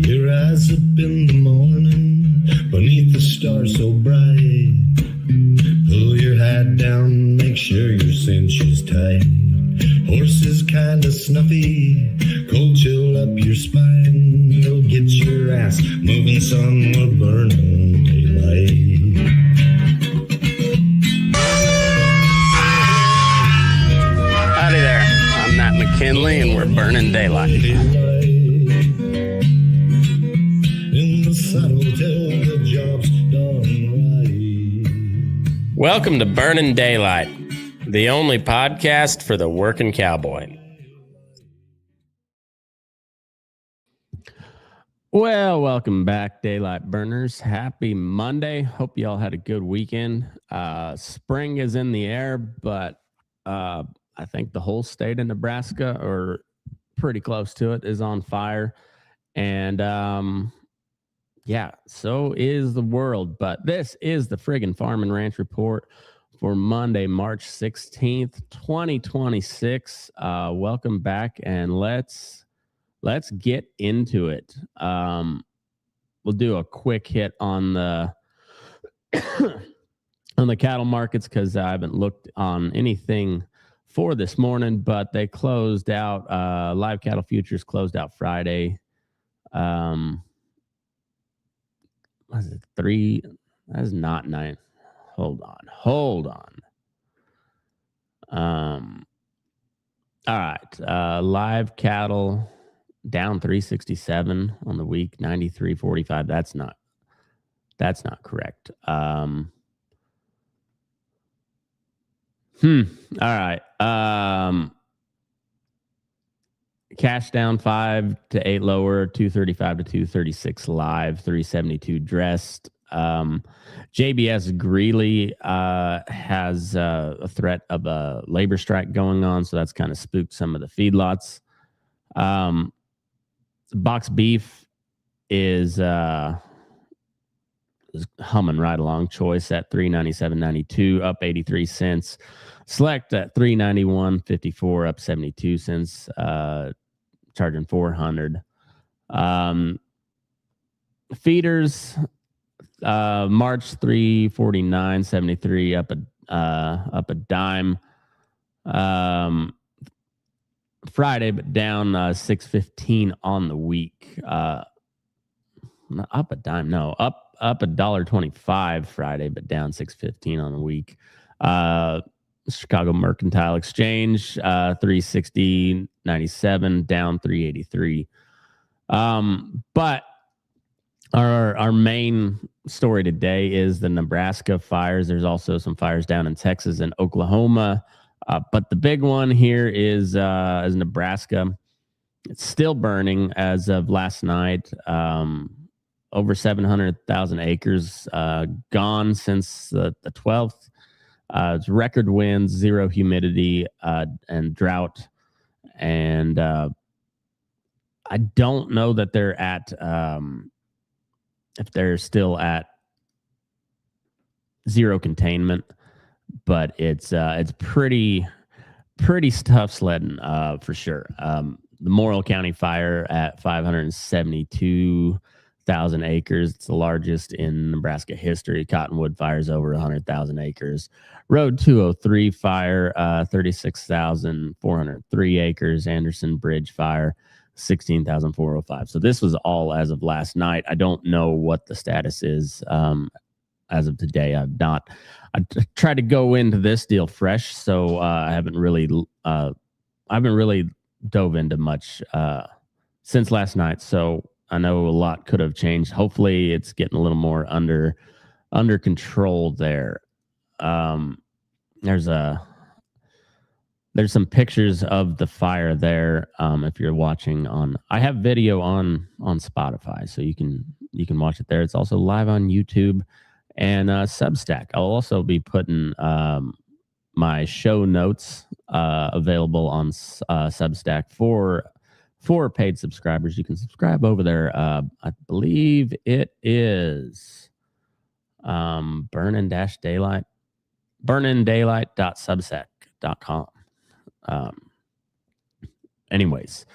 You rise up in the morning beneath the stars so bright. Pull your hat down, make sure your cinch is tight. Horse is kinda snuffy, cold chill up your spine. You'll get your ass moving, son, we're burning daylight. Howdy there, I'm Matt McKinley and we're burning daylight. In the saddle till the job's done right. Welcome to Burnin' Daylight, the only podcast for the working cowboy. Well, welcome back, Daylight Burners. Happy Monday. Hope you all had a good weekend. Spring is in the air, but I think the whole state of Nebraska, or pretty close to it, is on fire. And yeah, so is the world. But this is the Friggin Farm and Ranch Report for Monday, March 16th, 2026. Welcome back, and let's get into it. We'll do a quick hit on the on the cattle markets because I haven't looked on anything for this morning, but they closed out. Live cattle futures closed out Friday. Was it 3? That is not 9. Hold on. All right. Live cattle down 367 on the week, 93.45. That's not correct. All right. Cash down 5 to 8 lower, 235 to 236 live, 372 dressed. JBS Greeley has a threat of a labor strike going on, so that's kind of spooked some of the feedlots. Box beef is humming right along. Choice at $397.92, up 83 cents. Select at $391.54, up 72 cents. Charging $400. Feeders, March 349.73, up a dime. Friday, but down 6.15 on the week. Not up a dime, no, up $1.25 Friday, but down 6.15 on the week. Chicago Mercantile Exchange, 360.97, down 383. But our main story today is the Nebraska fires. There's also some fires down in Texas and Oklahoma. But the big one here is Nebraska. It's still burning as of last night. Over 700,000 acres gone since the 12th. It's record winds, zero humidity, and drought. And I don't know that they're at if they're still at zero containment, but it's pretty tough sledding for sure. The Morrill County fire at 572,000 acres. It's the largest in Nebraska history. Cottonwood fires over 100,000 acres. Road 203 fire, 36,403 acres. Anderson Bridge fire, 16,405. So this was all as of last night. I don't know what the status is as of today. I tried to go into this deal fresh, so I haven't really dove into much since last night. So I know a lot could have changed. Hopefully it's getting a little more under control there. There's some pictures of the fire there. If you're watching I have video on Spotify, so you can watch it there. It's also live on YouTube and Substack. I'll also be putting my show notes available on Substack for paid subscribers. You can subscribe over there. I believe it is burnin-daylight.substack.com. Anyways,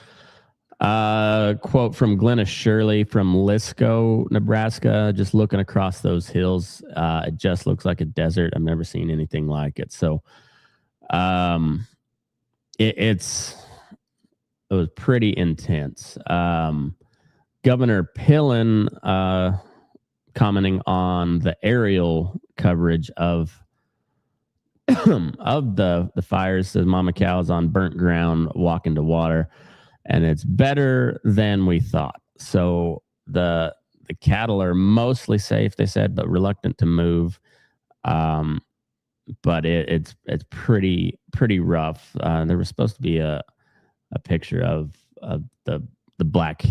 quote from Glenna Shirley from Lisco, Nebraska. Just looking across those hills, it just looks like a desert. I've never seen anything like it. So, it was pretty intense. Governor Pillen commenting on the aerial coverage of of the fires, says Mama cows on burnt ground walking to water, and it's better than we thought. So the cattle are mostly safe, they said, but reluctant to move. But it's pretty rough. There was supposed to be a picture of the black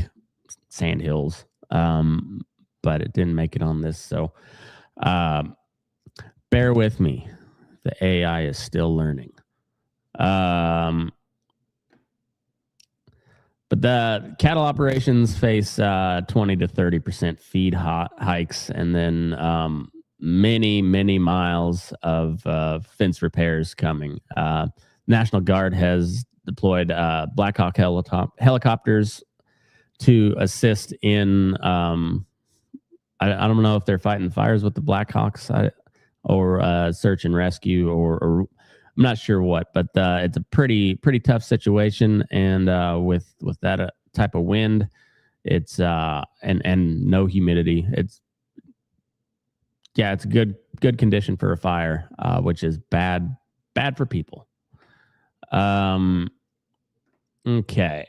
sand hills, but it didn't make it on this. So bear with me. The AI is still learning. But the cattle operations face 20 to 30% feed hikes, and then many miles of fence repairs coming. National Guard has deployed Black Hawk helicopters to assist in. I don't know if they're fighting fires with the Black Hawks or search and rescue, or I'm not sure what, but it's a pretty tough situation. And with that type of wind, it's and no humidity, it's a good condition for a fire, which is bad for people. Okay.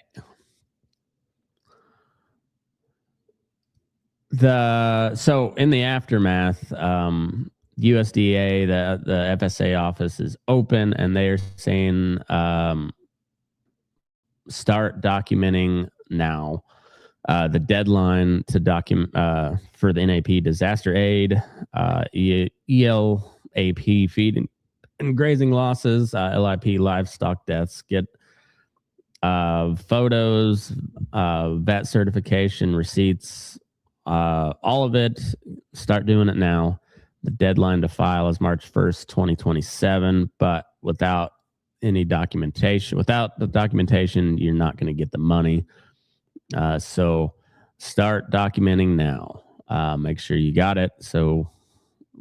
So in the aftermath, USDA, the FSA office is open, and they are saying start documenting now. The deadline to document for the NAP disaster aid, ELAP feed and grazing losses, LIP livestock deaths, get photos, vet certification, receipts, all of it. Start doing it now. The deadline to file is March 1st, 2027, but without any documentation, without the documentation, you're not going to get the money. So start documenting now. Make sure you got it. So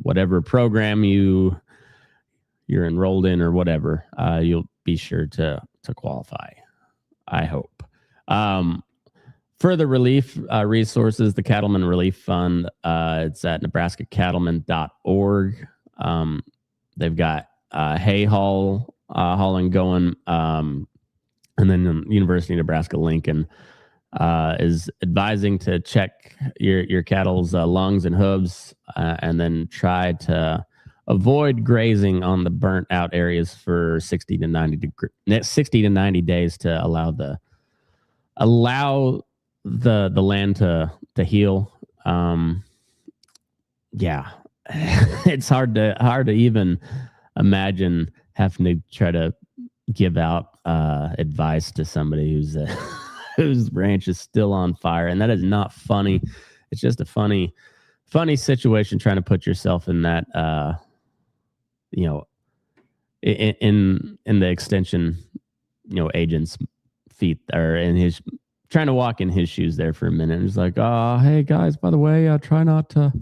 whatever program you're enrolled in or whatever, you'll be sure to qualify, I hope. Further relief resources, the Cattlemen Relief Fund, it's at nebraskacattlemen.org. They've got hay hauling going, and then the University of Nebraska-Lincoln is advising to check your cattle's lungs and hooves, and then try to avoid grazing on the burnt out areas for 60 to 90 days to allow the land to heal. It's hard to even imagine having to try to give out advice to somebody whose ranch is still on fire, and that is not funny. It's just a funny situation trying to put yourself in that in the extension agent's feet, or in his, trying to walk in his shoes there for a minute. It's like, hey guys, by the way, try not to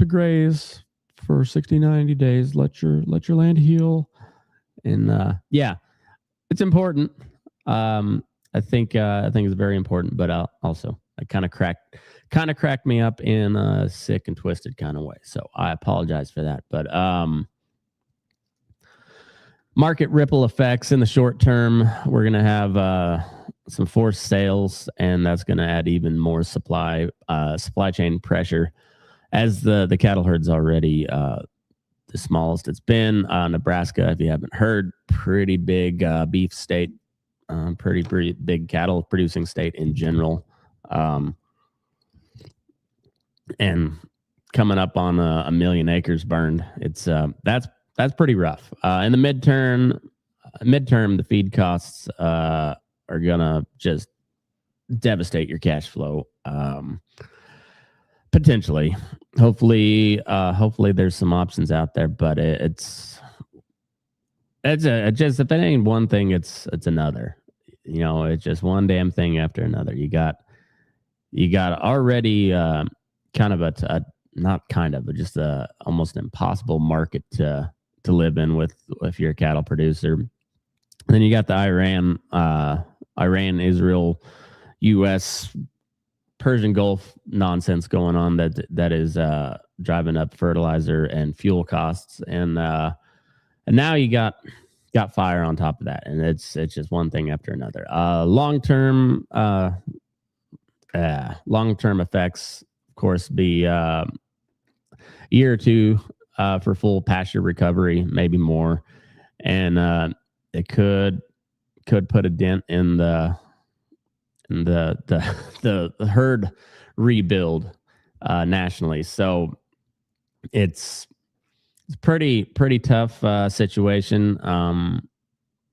graze for 60, 90 days. Let your land heal. And it's important. I think it's very important, but also it kind of cracked me up in a sick and twisted kind of way. So I apologize for that. But market ripple effects in the short term, we're going to have some forced sales, and that's going to add even more supply chain pressure, as the cattle herd's already the smallest it's been. Nebraska, if you haven't heard, pretty big beef state, pretty big cattle producing state in general, and coming up on a million acres burned. It's that's pretty rough. In the midterm, the feed costs are gonna just devastate your cash flow. Potentially. Hopefully there's some options out there, but it's just, if it ain't one thing, it's another. It's just one damn thing after another. You got already kind of not kind of, but just a almost impossible market to live in with if you're a cattle producer. And then you got the Iran, Israel, U.S. Persian Gulf nonsense going on that is driving up fertilizer and fuel costs, and now you got fire on top of that, and it's just one thing after another. Long term effects, of course, be a year or two for full pasture recovery, maybe more, and it could put a dent in the herd rebuild nationally. So it's pretty tough situation.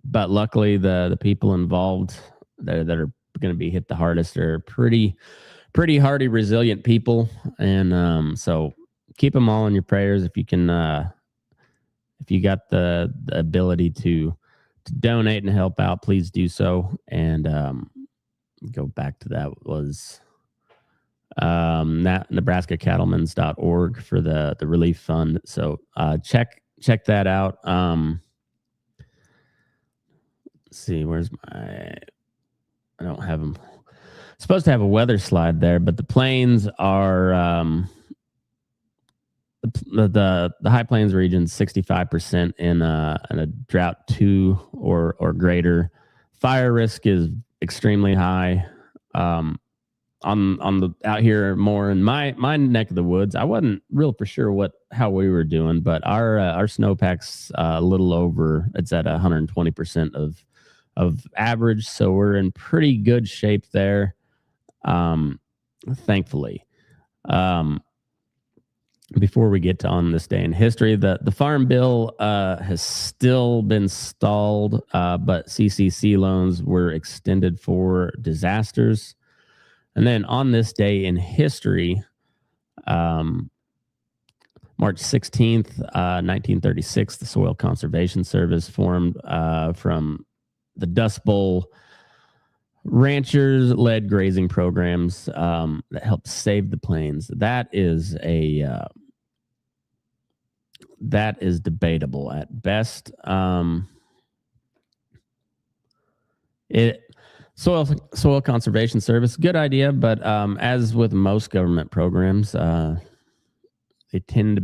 But luckily the people involved that are going to be hit the hardest are pretty hardy, resilient people. And so keep them all in your prayers. If you can, if you got the ability to donate and help out, please do so. And go back to that was NebraskaCattlemen's.org for the relief fund. So check that out. Let's see, where's I don't have them. Supposed to have a weather slide there, but the plains are the High Plains region 65% in a drought 2 or greater. Fire risk is extremely high. On the out here more in my neck of the woods, I wasn't real for sure how we were doing, but our snowpack's a little over. It's at 120% of average, so we're in pretty good shape there. Thankfully. Before we get to on this day in history, the Farm Bill has still been stalled, but CCC loans were extended for disasters. And then on this day in history, March 16th, 1936, the Soil Conservation Service formed from the Dust Bowl ranchers-led grazing programs that helped save the plains. That is debatable at best. Soil Conservation Service, good idea, but as with most government programs, they tend to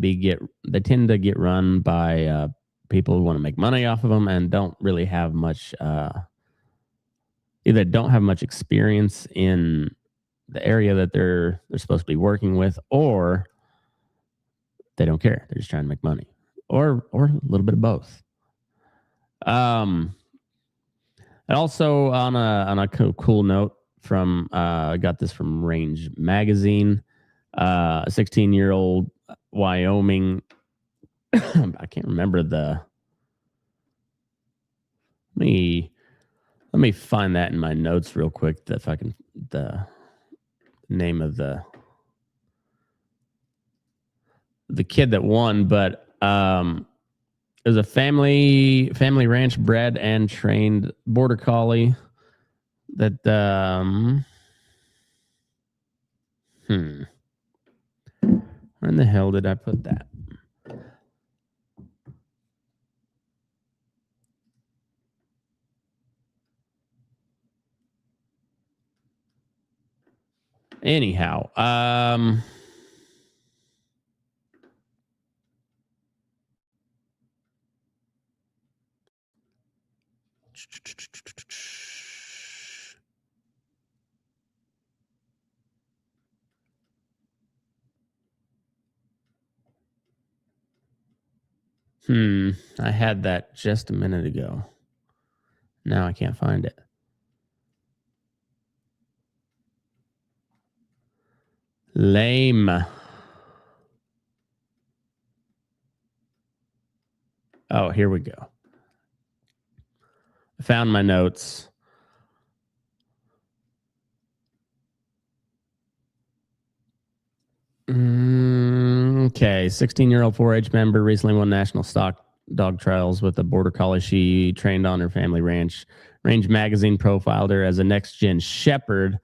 get run by people who want to make money off of them and don't really have much either don't have much experience in the area that they're supposed to be working with, or they don't care. They're just trying to make money, or a little bit of both. And also on a cool note from I got this from Range Magazine. A 16-year-old Wyoming. I can't remember let me find that in my notes real quick. If I can, the name of the kid that won, but it was a family ranch bred and trained border collie that where in the hell did I put that? Anyhow, I had that just a minute ago. Now I can't find it. Lame. Oh, here we go. I found my notes. Okay, 16-year-old 4-H member recently won national stock dog trials with a border collie she trained on her family ranch. Range magazine profiled her as a next-gen shepherd,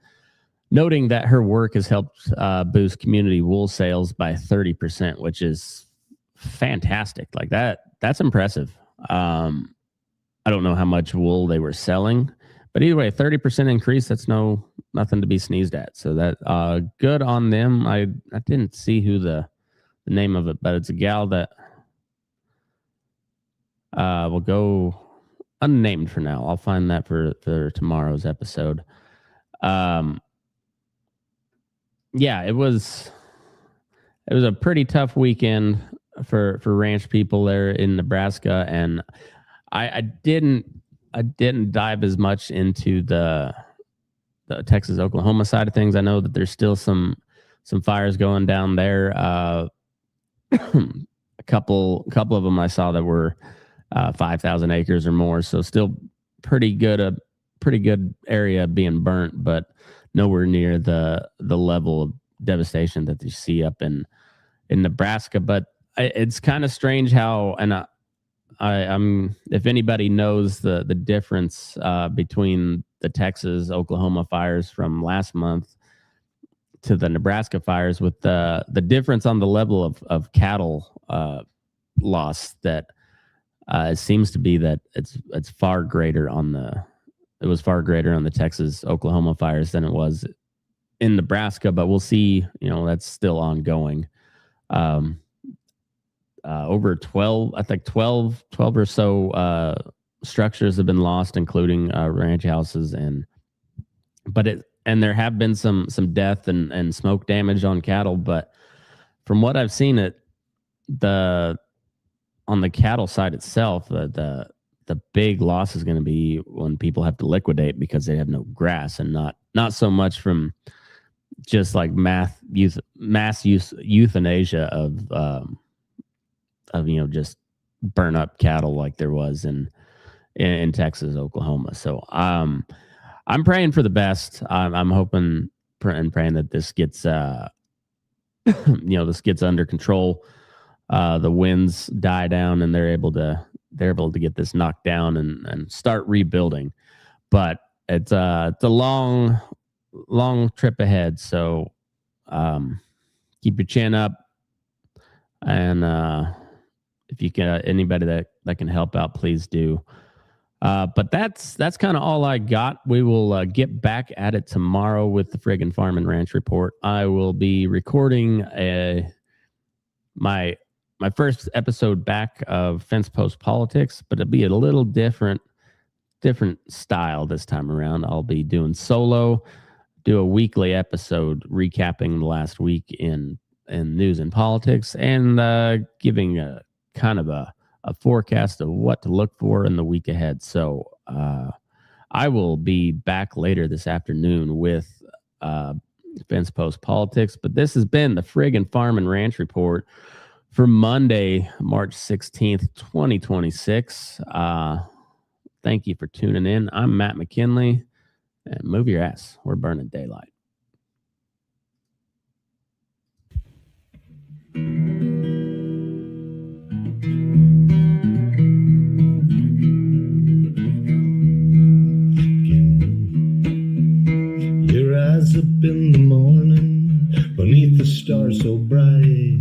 noting that her work has helped boost community wool sales by 30%, which is fantastic. Like that's impressive. I don't know how much wool they were selling, but either way, 30% increase, that's nothing to be sneezed at. So that good on them. I didn't see who the name of it, but it's a gal that will go unnamed for now. I'll find that for tomorrow's episode. Yeah, it was a pretty tough weekend for ranch people there in Nebraska, and I didn't dive as much into the Texas Oklahoma side of things. I know that there's still some fires going down there. A couple of them I saw that were 5,000 acres or more, so still pretty good area being burnt, but nowhere near the level of devastation that you see up in Nebraska. But it's kind of strange how, and I'm if anybody knows the difference between the Texas Oklahoma fires from last month to the Nebraska fires, with the difference on the level of cattle loss, that it seems to be that it's far greater on the Texas Oklahoma fires than it was in Nebraska, but we'll see. That's still ongoing. Over 12 or so structures have been lost, including ranch houses, and there have been some death and smoke damage on cattle. But from what I've seen, on the cattle side itself, the big loss is going to be when people have to liquidate because they have no grass, and not so much from just like mass euthanasia of just burn up cattle like there was in Texas, Oklahoma. So I'm praying for the best. I'm hoping and praying that this gets this gets under control. The winds die down and they're able to get this knocked down and start rebuilding. But it's a long trip ahead. So keep your chin up, and if you can, anybody that can help out, please do. But that's kind of all I got. We will get back at it tomorrow with the Friggin Farm and Ranch Report. I will be recording my first episode back of Fence Post Politics, but it'll be a little different style this time around. I'll be doing solo, do a weekly episode recapping the last week in news and politics, and giving a kind of a forecast of what to look for in the week ahead. So I will be back later this afternoon with Fence Post Politics. But this has been the Friggin Farm and Ranch Report for Monday, March 16th, 2026. Thank you for tuning in. I'm Matt McKinley, and move your ass. We're burning daylight. Your eyes up in the morning, beneath the stars so bright.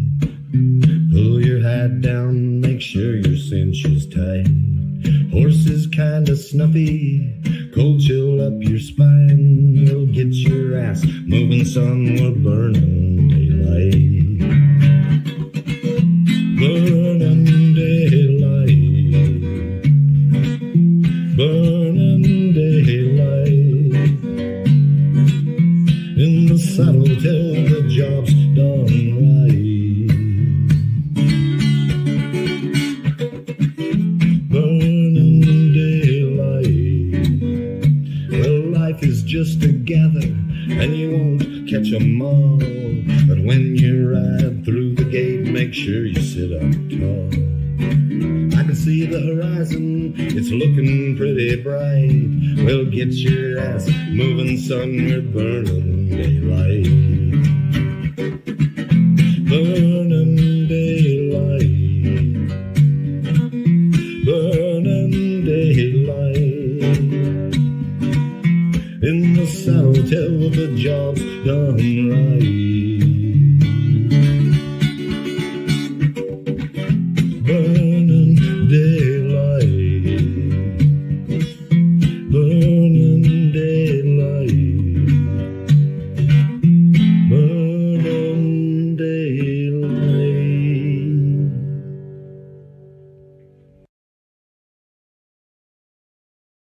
Pull your hat down, make sure your cinch is tight. Horse is kinda snuffy, cold chill up your spine. We'll get your ass moving, son, we're burning daylight. Burning daylight. Burning daylight. In the saddle till the job's done right. Just together, and you won't catch 'em all. But when you ride through the gate, make sure you sit up tall. I can see the horizon, it's looking pretty bright. Well, get your ass moving, son, we're burning daylight. Burning I'll tell the job's done right.